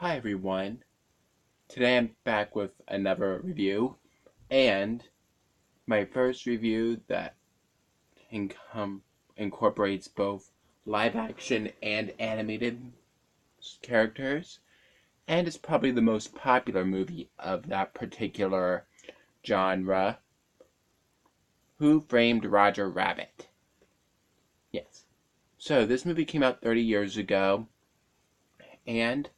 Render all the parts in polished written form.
Hi everyone. Today I'm back with another review, and my first review that incorporates both live action and animated characters, and it's probably the most popular movie of that particular genre. Who Framed Roger Rabbit? Yes. So this movie came out 30 years ago, and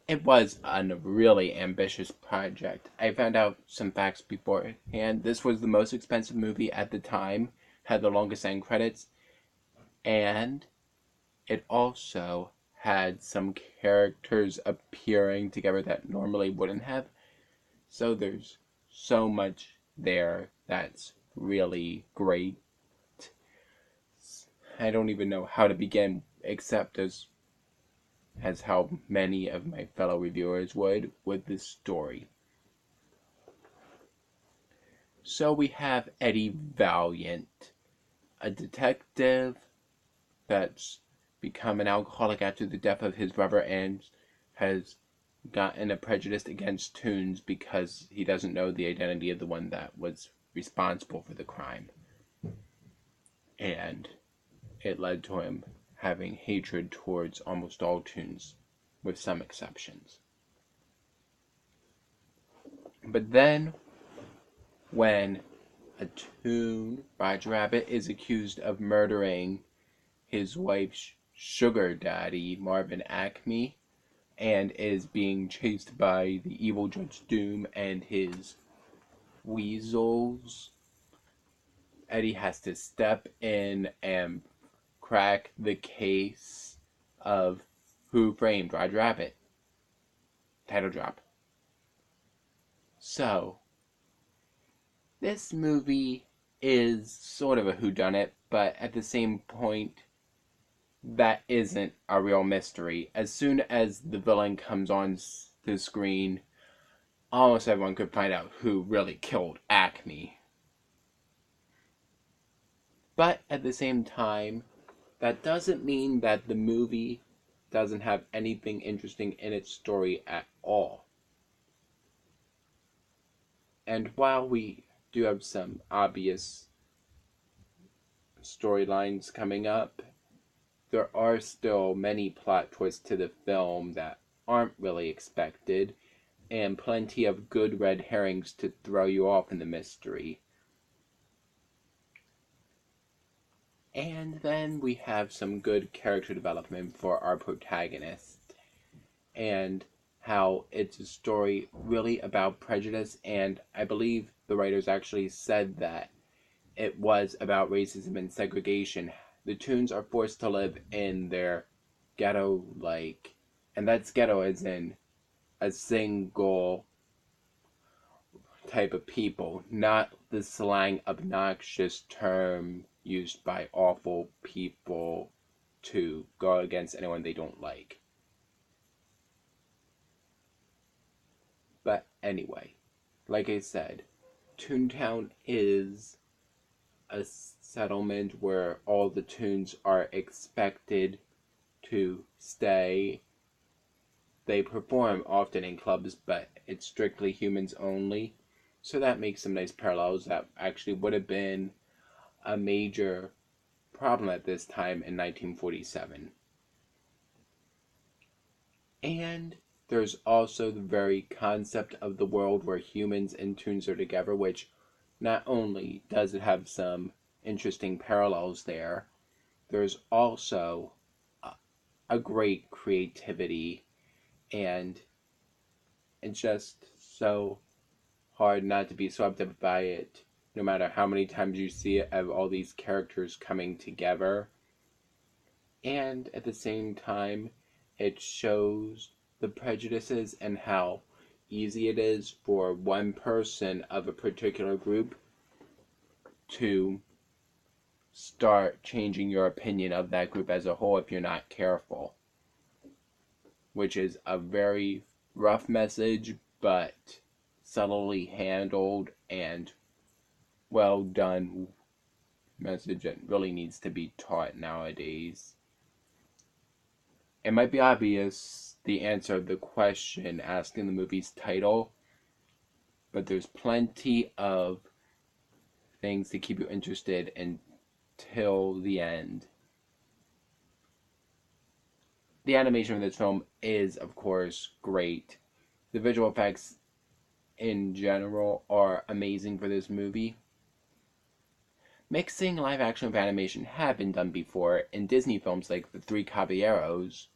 it was a really ambitious project. I found out some facts beforehand. This was the most expensive movie at the time, had the longest end credits, and it also had some characters appearing together that normally wouldn't have. So there's so much there that's really great. I don't even know how to begin, except as how many of my fellow reviewers would with this story. So we have Eddie Valiant, a detective that's become an alcoholic after the death of his brother and has gotten a prejudice against Toons because he doesn't know the identity of the one that was responsible for the crime. And it led to him having hatred towards almost all Toons, with some exceptions. But then, when a Toon, Roger Rabbit, is accused of murdering his wife's sugar daddy, Marvin Acme, and is being chased by the evil Judge Doom and his weasels, Eddie has to step in and crack the case of Who Framed Roger Rabbit. Title drop. So, this movie is sort of a whodunit, but at the same point, that isn't a real mystery. As soon as the villain comes on the screen, almost everyone could find out who really killed Acme. But at the same time, that doesn't mean that the movie doesn't have anything interesting in its story at all. And while we do have some obvious storylines coming up, there are still many plot twists to the film that aren't really expected, and plenty of good red herrings to throw you off in the mystery. And then we have some good character development for our protagonist, and how it's a story really about prejudice, and I believe the writers actually said that it was about racism and segregation. The Toons are forced to live in their ghetto-like, and that's ghetto as in a single type of people, not the slang, obnoxious term used by awful people to go against anyone they don't like. But anyway, like I said, Toontown is a settlement where all the Toons are expected to stay. They perform often in clubs, but it's strictly humans only. So that makes some nice parallels that actually would have been a major problem at this time in 1947. And there's also the very concept of the world where humans and Toons are together, which not only does it have some interesting parallels there, there's also a great creativity, and it's just so hard not to be swept up by it, no matter how many times you see it, of all these characters coming together. And at the same time, it shows the prejudices and how easy it is for one person of a particular group to start changing your opinion of that group as a whole if you're not careful. Which is a very rough message, but subtly handled and well done message that really needs to be taught nowadays. It might be obvious the answer of the question asked in the movie's title, but there's plenty of things to keep you interested until the end. The animation of this film is, of course, great. The visual effects in general are amazing for this movie. Mixing live action with animation had been done before in Disney films like The Three Caballeros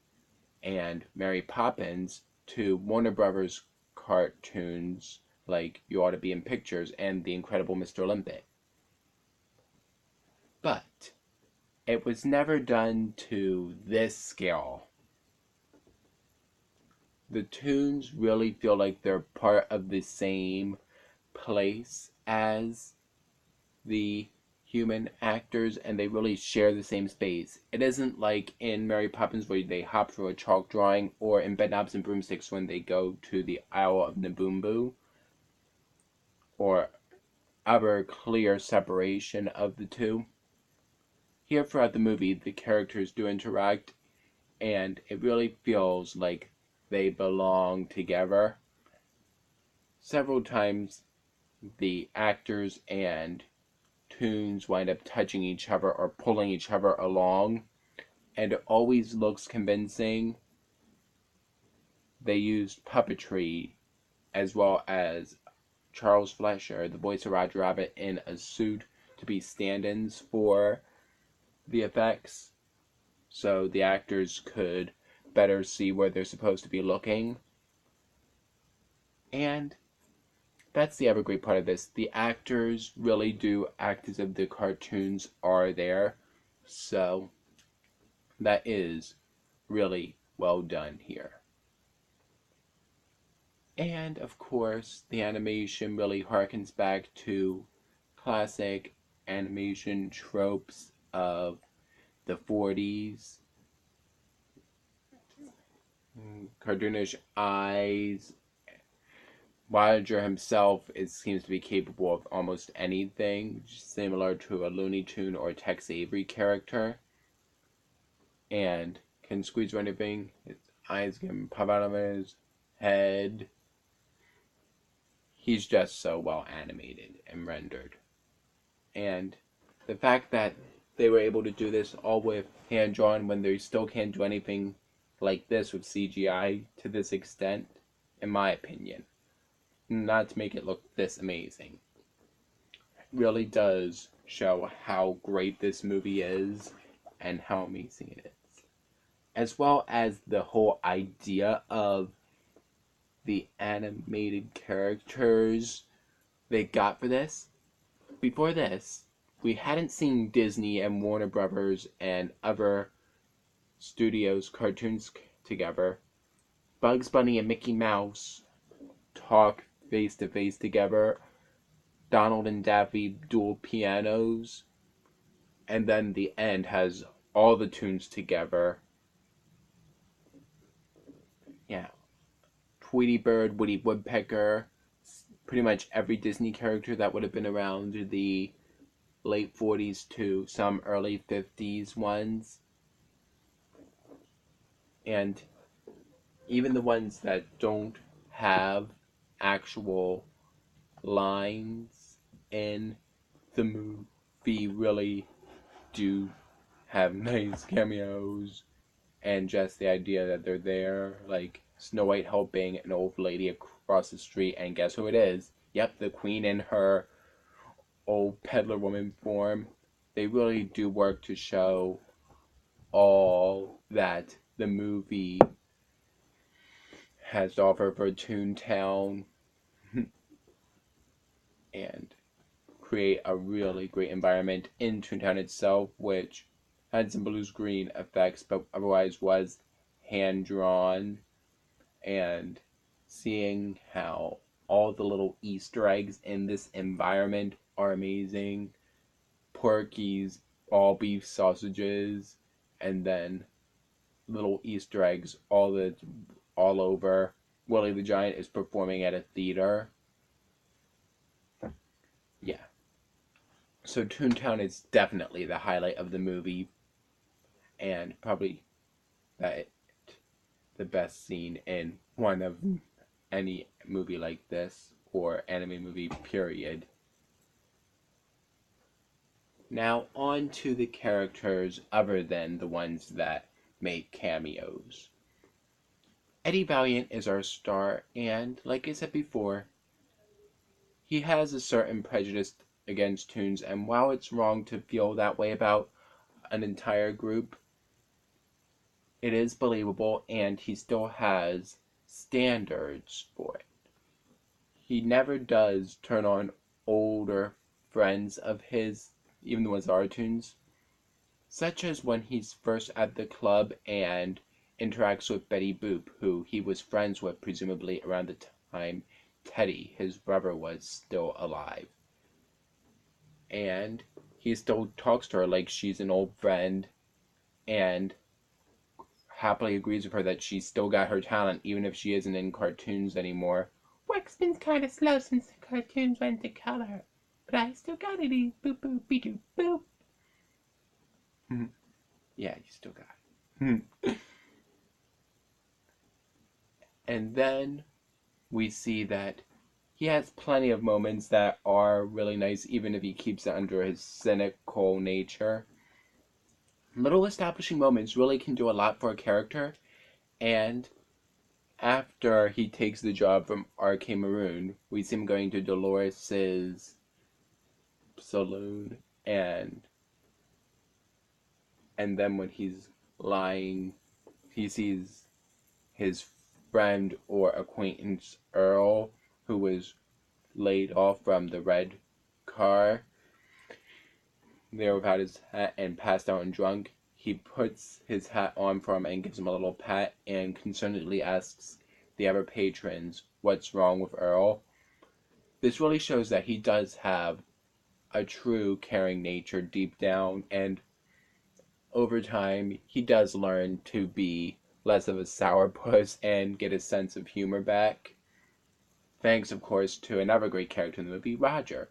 and Mary Poppins to Warner Brothers cartoons like You Ought to Be in Pictures and The Incredible Mr. Limpet. But it was never done to this scale. The tunes really feel like they're part of the same place as the human actors, and they really share the same space. It isn't like in Mary Poppins where they hop through a chalk drawing, or in Bedknobs and Broomsticks when they go to the Isle of Naboomboo, or other clear separation of the two. Here throughout the movie, the characters do interact, and it really feels like they belong together. Several times, the actors and tunes wind up touching each other or pulling each other along, and it always looks convincing. They used puppetry as well as Charles Fleischer, the voice of Roger Rabbit, in a suit to be stand-ins for the effects, so the actors could better see where they're supposed to be looking. And that's the other great part of this. The actors really do act as if the cartoons are there. So that is really well done here. And of course, the animation really harkens back to classic animation tropes of the 40s. Cartoonish eyes. Roger himself seems to be capable of almost anything, similar to a Looney Tune or Tex Avery character, and can squeeze through anything. His eyes can pop out of his head. He's just so well animated and rendered. And the fact that they were able to do this all with hand-drawn when they still can't do anything like this with CGI to this extent, in my opinion, not to make it look this amazing, really does show how great this movie is and how amazing it is. As well as the whole idea of the animated characters they got for this. Before this, we hadn't seen Disney and Warner Brothers and other studios' cartoons together. Bugs Bunny and Mickey Mouse talk face to face together. Donald and Daffy dual pianos. And then the end has all the tunes together. Yeah. Tweety Bird, Woody Woodpecker, pretty much every Disney character that would have been around the late 40s to some early 50s ones. And even the ones that don't have actual lines in the movie really do have nice cameos, and just the idea that they're there, like Snow White helping an old lady across the street, and guess who it is? Yep, the Queen in her old peddler woman form. They really do work to show all that the movie has to offer for Toontown and create a really great environment in Toontown itself, which had some blues green effects, but otherwise was hand drawn. And seeing how all the little Easter eggs in this environment are amazing. Porky's all beef sausages, and then little Easter eggs all over. Willie the Giant is performing at a theater. Yeah. So Toontown is definitely the highlight of the movie, and probably the the best scene in one of any movie like this, or anime movie, period. Now, on to the characters other than the ones that make cameos. Eddie Valiant is our star, and, like I said before, he has a certain prejudice against Toons, and while it's wrong to feel that way about an entire group, it is believable, and he still has standards for it. He never does turn on older friends of his, even the ones that are Toons, such as when he's first at the club and interacts with Betty Boop, who he was friends with presumably around the time Teddy, his brother, was still alive. And he still talks to her like she's an old friend and happily agrees with her that she's still got her talent even if she isn't in cartoons anymore. Work's been kind of slow since the cartoons went to color, but I still got it. Boop boop be doop boop. Yeah, you still got it. And then we see that he has plenty of moments that are really nice, even if he keeps it under his cynical nature. Little establishing moments really can do a lot for a character, and after he takes the job from R.K. Maroon, we see him going to Dolores's saloon, and then when he's lying, he sees his friend or acquaintance Earl, who was laid off from the red car there without his hat and passed out and drunk. He puts his hat on for him and gives him a little pat and concernedly asks the other patrons what's wrong with Earl. This really shows that he does have a true caring nature deep down, and over time he does learn to be less of a sourpuss and get his sense of humor back. Thanks, of course, to another great character in the movie, Roger.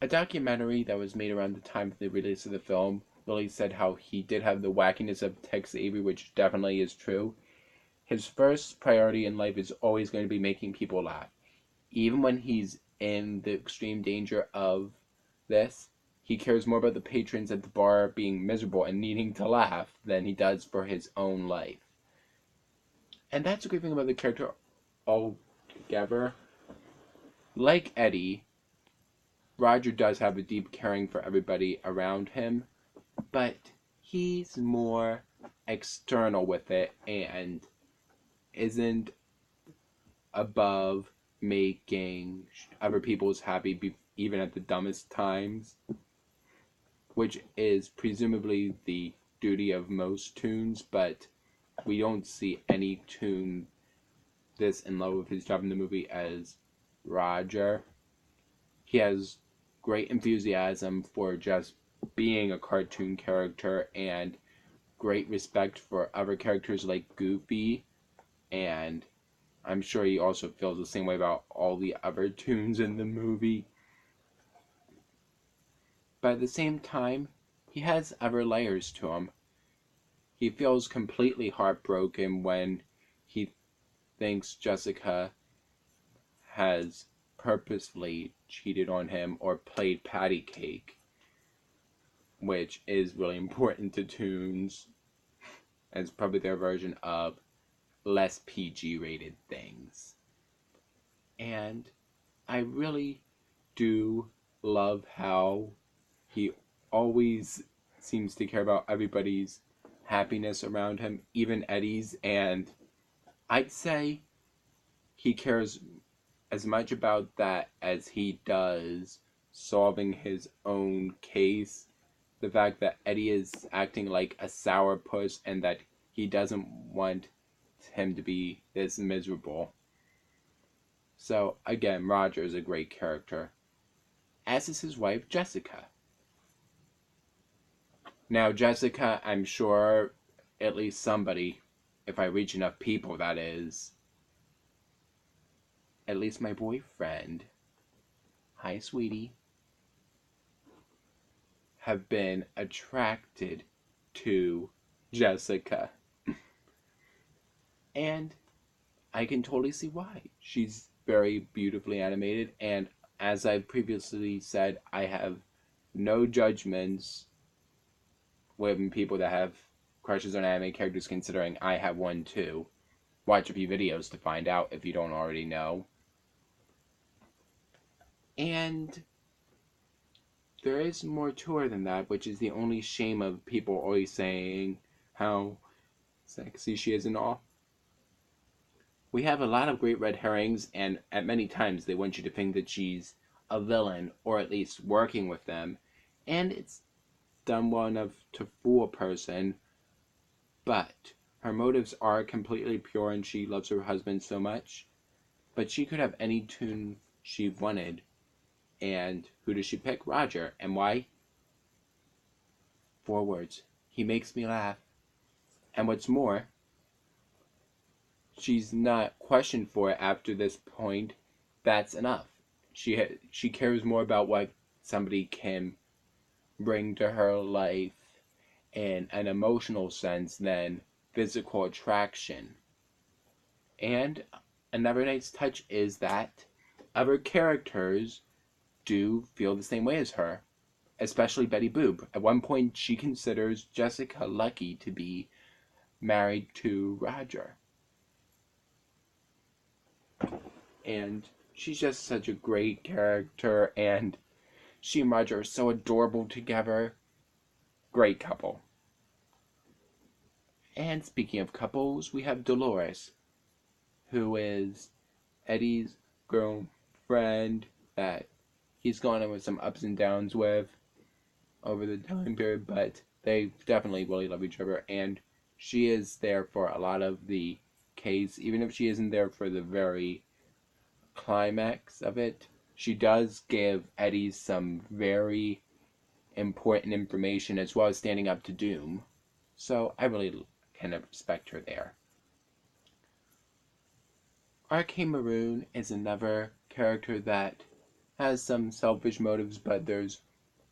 A documentary that was made around the time of the release of the film really said how he did have the wackiness of Tex Avery, which definitely is true. His first priority in life is always going to be making people laugh. Even when he's in the extreme danger of this, he cares more about the patrons at the bar being miserable and needing to laugh than he does for his own life. And that's a great thing about the character altogether. Like Eddie, Roger does have a deep caring for everybody around him, but he's more external with it and isn't above making other people's happy even at the dumbest times, which is presumably the duty of most Toons, but we don't see any Toon this in love with his job in the movie as Roger. He has great enthusiasm for just being a cartoon character and great respect for other characters like Goofy, and I'm sure he also feels the same way about all the other Toons in the movie. But at the same time, he has other layers to him. He feels completely heartbroken when he thinks Jessica has purposefully cheated on him or played patty cake, which is really important to Toons. It's probably their version of less PG rated things. And I really do love how he always seems to care about everybody's happiness around him, even Eddie's, and I'd say he cares as much about that as he does solving his own case. The fact that Eddie is acting like a sourpuss and that he doesn't want him to be this miserable. So, again, Roger is a great character, as is his wife, Jessica. Now, Jessica, I'm sure at least somebody, if I reach enough people, that is, at least my boyfriend, hi, sweetie, have been attracted to Jessica. And I can totally see why. She's very beautifully animated, and as I previously said, I have no judgments with people that have crushes on anime characters, considering I have one too. Watch a few videos to find out if you don't already know. And there is more to her than that, which is the only shame of people always saying how sexy she is and all. We have a lot of great red herrings, and at many times they want you to think that she's a villain, or at least working with them, and it's done well enough to fool a person, but her motives are completely pure and she loves her husband so much. But she could have any tune she wanted, and who does she pick? Roger. And why? 4 words. He makes me laugh. And what's more, she's not questioned for it after this point. That's enough. She cares more about what somebody can bring to her life in an emotional sense than physical attraction. And another nice touch is that other characters do feel the same way as her, especially Betty Boop. At one point, she considers Jessica lucky to be married to Roger. And she's just such a great character, and she and Roger are so adorable together. Great couple. And speaking of couples, we have Dolores, who is Eddie's girlfriend that he's gone in with some ups and downs with over the time period, but they definitely really love each other, and she is there for a lot of the case, even if she isn't there for the very climax of it. She does give Eddie some very important information, as well as standing up to Doom, so I really kind of respect her there. Arcane Maroon is another character that has some selfish motives, but there's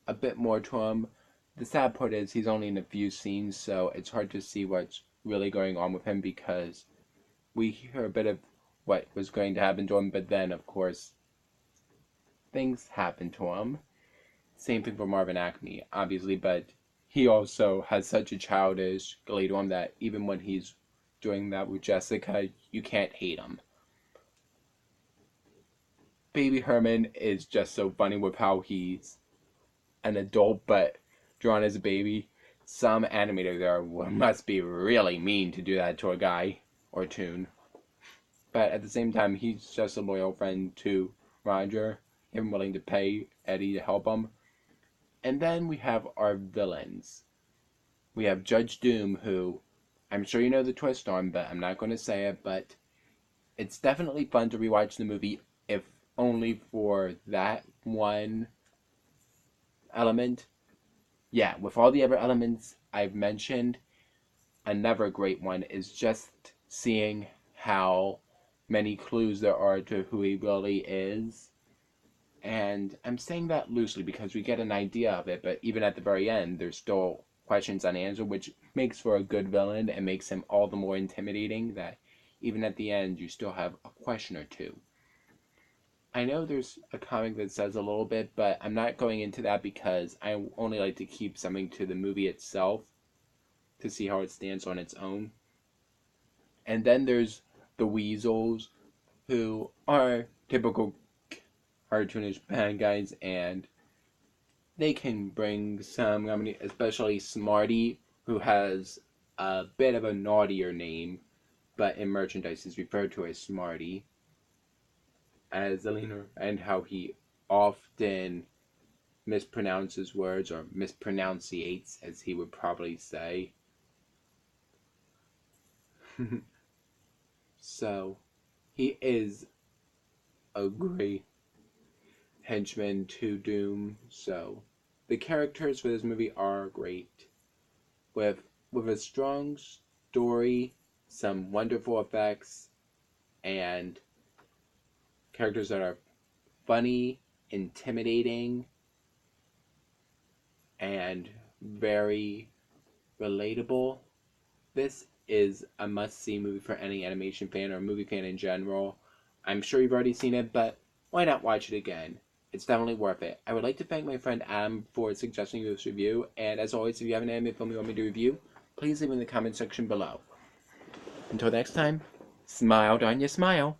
a bit more to him. The sad part is he's only in a few scenes, so it's hard to see what's really going on with him, because we hear a bit of what was going to happen to him, but then, of course, things happen to him. Same thing for Marvin Acme, obviously, but he also has such a childish glee to him that even when he's doing that with Jessica, you can't hate him. Baby Herman is just so funny with how he's an adult but drawn as a baby. Some animator there must be really mean to do that to a guy or toon. But at the same time, he's just a loyal friend to Roger, and willing to pay Eddie to help him. And then we have our villains. We have Judge Doom, who I'm sure you know the twist on, but I'm not going to say it, but it's definitely fun to rewatch the movie, if only for that one element. Yeah, with all the other elements I've mentioned, another great one is just seeing how many clues there are to who he really is. And I'm saying that loosely because we get an idea of it, but even at the very end, there's still questions unanswered, which makes for a good villain and makes him all the more intimidating that even at the end, you still have a question or two. I know there's a comic that says a little bit, but I'm not going into that because I only like to keep something to the movie itself to see how it stands on its own. And then there's the Weasels, who are typical cartoonish bad guys, and they can bring some, especially Smarty, who has a bit of a naughtier name, but in merchandise is referred to as Smarty, as Zelina, and how he often mispronounces words, or mispronunciates, as he would probably say. So, he is a great henchman to Doom, so the characters for this movie are great. With a strong story, some wonderful effects, and characters that are funny, intimidating, and very relatable. This is a must-see movie for any animation fan or movie fan in general. I'm sure you've already seen it, but why not watch it again? It's definitely worth it. I would like to thank my friend Adam for suggesting this review, and as always, if you have an anime film you want me to review, please leave it in the comment section below. Until next time, smile, Donya, smile.